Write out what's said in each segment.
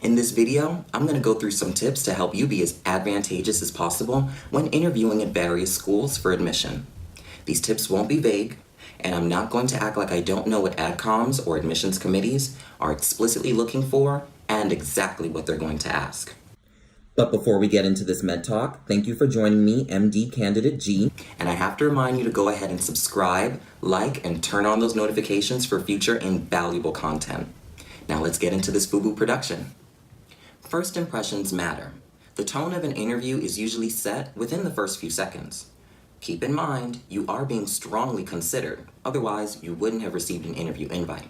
In this video, I'm going to go through some tips to help you be as advantageous as possible when interviewing at various schools for admission. These tips won't be vague, and I'm not going to act like I don't know what AdComs or admissions committees are explicitly looking for and exactly what they're going to ask. But before we get into this med talk, thank you for joining me, MD Candidate G. And I have to remind you to go ahead and subscribe, like, and turn on those notifications for future invaluable content. Now let's get into this FUBU production. First impressions matter. The tone of an interview is usually set within the first few seconds. Keep in mind, you are being strongly considered, otherwise you wouldn't have received an interview invite.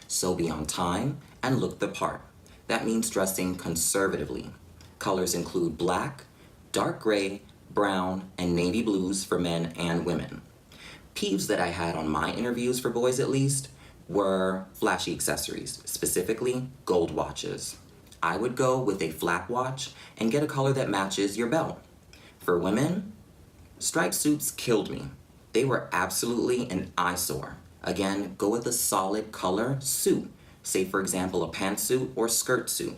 So be on time and look the part. That means dressing conservatively. Colors include black, dark gray, brown, and navy blues for men and women. Peeves that I had on my interviews, for boys at least, were flashy accessories, specifically gold watches. I would go with a flat watch and get a color that matches your belt. For women, striped suits killed me. They were absolutely an eyesore. Again, go with a solid color suit. Say, for example, a pantsuit or skirt suit.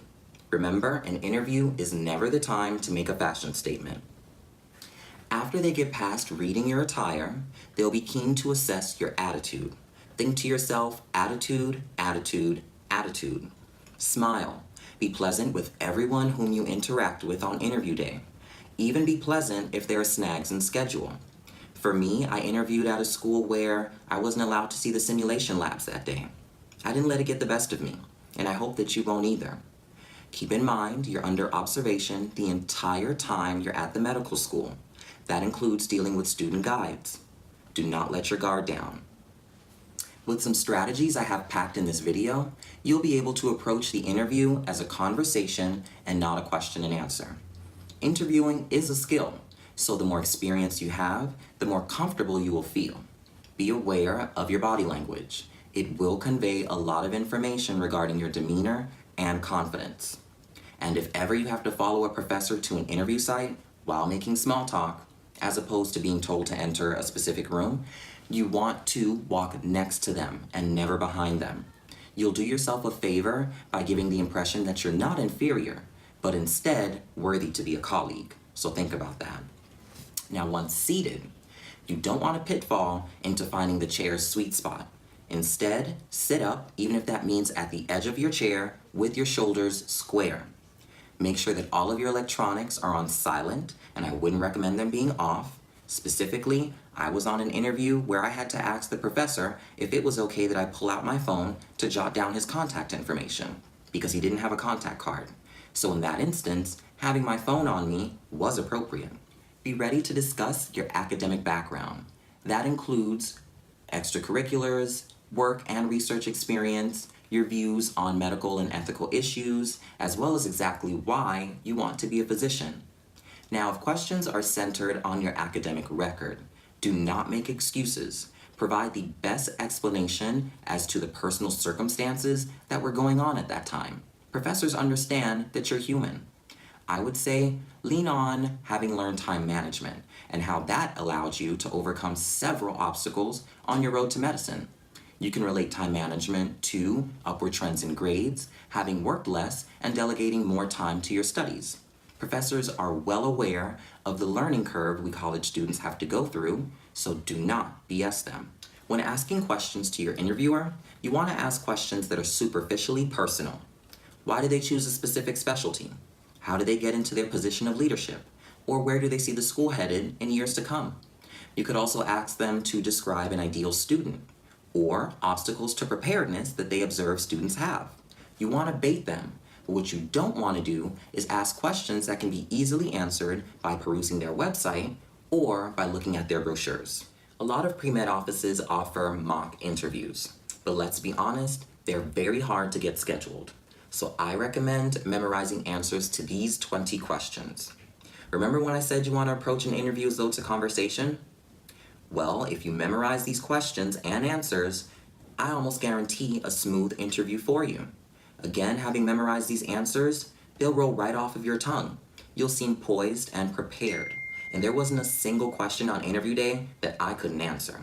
Remember, an interview is never the time to make a fashion statement. After they get past reading your attire, they'll be keen to assess your attitude. Think to yourself, attitude, attitude, attitude. Smile. Be pleasant with everyone whom you interact with on interview day. Even be pleasant if there are snags in schedule. For me, I interviewed at a school where I wasn't allowed to see the simulation labs that day. I didn't let it get the best of me, and I hope that you won't either. Keep in mind, you're under observation the entire time you're at the medical school. That includes dealing with student guides. Do not let your guard down. With some strategies I have packed in this video, you'll be able to approach the interview as a conversation and not a question and answer. Interviewing is a skill, so the more experience you have, the more comfortable you will feel. Be aware of your body language. It will convey a lot of information regarding your demeanor and confidence. And if ever you have to follow a professor to an interview site while making small talk, as opposed to being told to enter a specific room, you want to walk next to them and never behind them. You'll do yourself a favor by giving the impression that you're not inferior, but instead worthy to be a colleague. So think about that. Now, once seated, you don't want a pitfall into finding the chair's sweet spot. Instead, sit up, even if that means at the edge of your chair with your shoulders square. Make sure that all of your electronics are on silent, and I wouldn't recommend them being off. Specifically, I was on an interview where I had to ask the professor if it was okay that I pull out my phone to jot down his contact information, because he didn't have a contact card. So in that instance, having my phone on me was appropriate. Be ready to discuss your academic background. That includes extracurriculars, work and research experience, your views on medical and ethical issues, as well as exactly why you want to be a physician. Now, if questions are centered on your academic record, do not make excuses. Provide the best explanation as to the personal circumstances that were going on at that time. Professors understand that you're human. I would say lean on having learned time management and how that allowed you to overcome several obstacles on your road to medicine. You can relate time management to upward trends in grades, having worked less, and delegating more time to your studies. Professors are well aware of the learning curve we college students have to go through, so do not BS them. When asking questions to your interviewer, you want to ask questions that are superficially personal. Why do they choose a specific specialty? How do they get into their position of leadership? Or where do they see the school headed in years to come? You could also ask them to describe an ideal student or obstacles to preparedness that they observe students have. You want to bait them. But what you don't want to do is ask questions that can be easily answered by perusing their website or by looking at their brochures. A lot of pre-med offices offer mock interviews, but let's be honest, they're very hard to get scheduled. So I recommend memorizing answers to these 20 questions. Remember when I said you want to approach an interview as though it's a conversation? Well, if you memorize these questions and answers, I almost guarantee a smooth interview for you. Again, having memorized these answers, they'll roll right off of your tongue. You'll seem poised and prepared. And there wasn't a single question on interview day that I couldn't answer.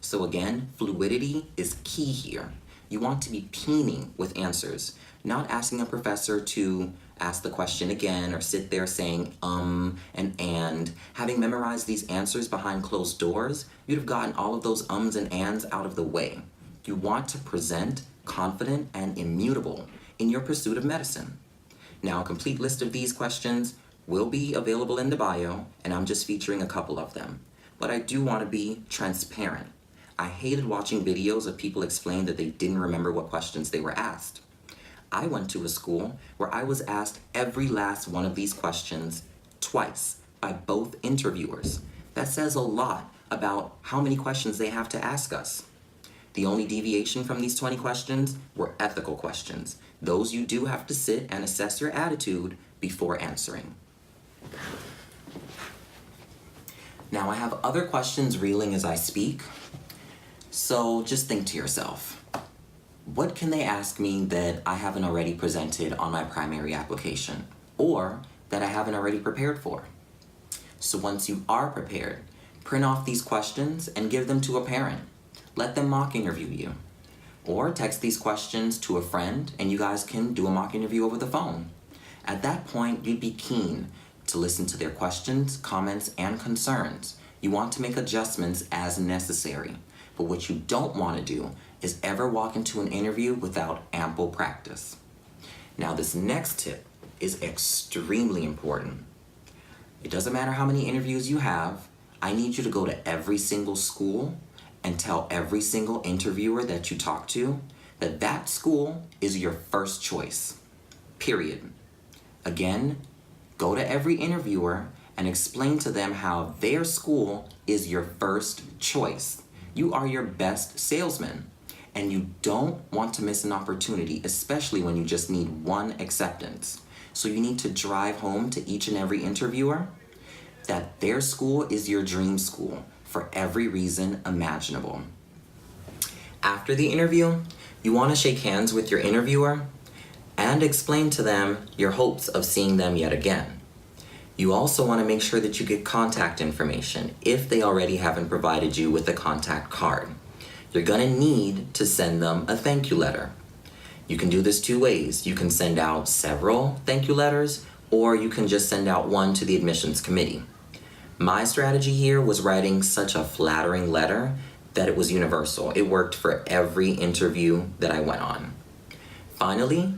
So again, fluidity is key here. You want to be teeming with answers. not asking a professor to ask the question again or sit there saying and. Having memorized these answers behind closed doors, you'd have gotten all of those ums and ands out of the way. You want to present confident and immutable in your pursuit of medicine. Now, a complete list of these questions will be available in the bio, and I'm just featuring a couple of them. But I do want to be transparent. I hated watching videos of people explain that they didn't remember what questions they were asked. I went to a school where I was asked every last one of these questions twice by both interviewers. That says a lot about how many questions they have to ask us. The only deviation from these 20 questions were ethical questions. Those you do have to sit and assess your attitude before answering. Now I have other questions reeling as I speak, so just think to yourself, what can they ask me that I haven't already presented on my primary application, or that I haven't already prepared for? So once you are prepared, print off these questions and give them to a parent. Let them mock interview you. Or text these questions to a friend and you guys can do a mock interview over the phone. At that point, you'd be keen to listen to their questions, comments, and concerns. You want to make adjustments as necessary. But what you don't want to do is ever walk into an interview without ample practice. Now, this next tip is extremely important. It doesn't matter how many interviews you have. I need you to go to every single school and tell every single interviewer that you talk to that that school is your first choice, period. Again, go to every interviewer and explain to them how their school is your first choice. You are your best salesman, and you don't want to miss an opportunity, especially when you just need one acceptance. So you need to drive home to each and every interviewer that their school is your dream school for every reason imaginable. After the interview, you want to shake hands with your interviewer and explain to them your hopes of seeing them yet again. You also want to make sure that you get contact information if they already haven't provided you with a contact card. You're going to need to send them a thank you letter. You can do this two ways. You can send out several thank you letters, or you can just send out one to the admissions committee. My strategy here was writing such a flattering letter that it was universal. It worked for every interview that I went on. Finally,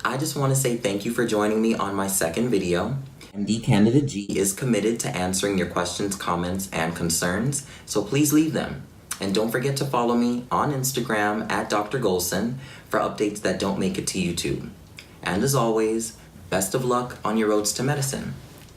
I just want to say thank you for joining me on my second video. MD Candidate G is committed to answering your questions, comments, and concerns, so please leave them. And don't forget to follow me on Instagram at Dr. Golson for updates that don't make it to YouTube. And as always, best of luck on your roads to medicine.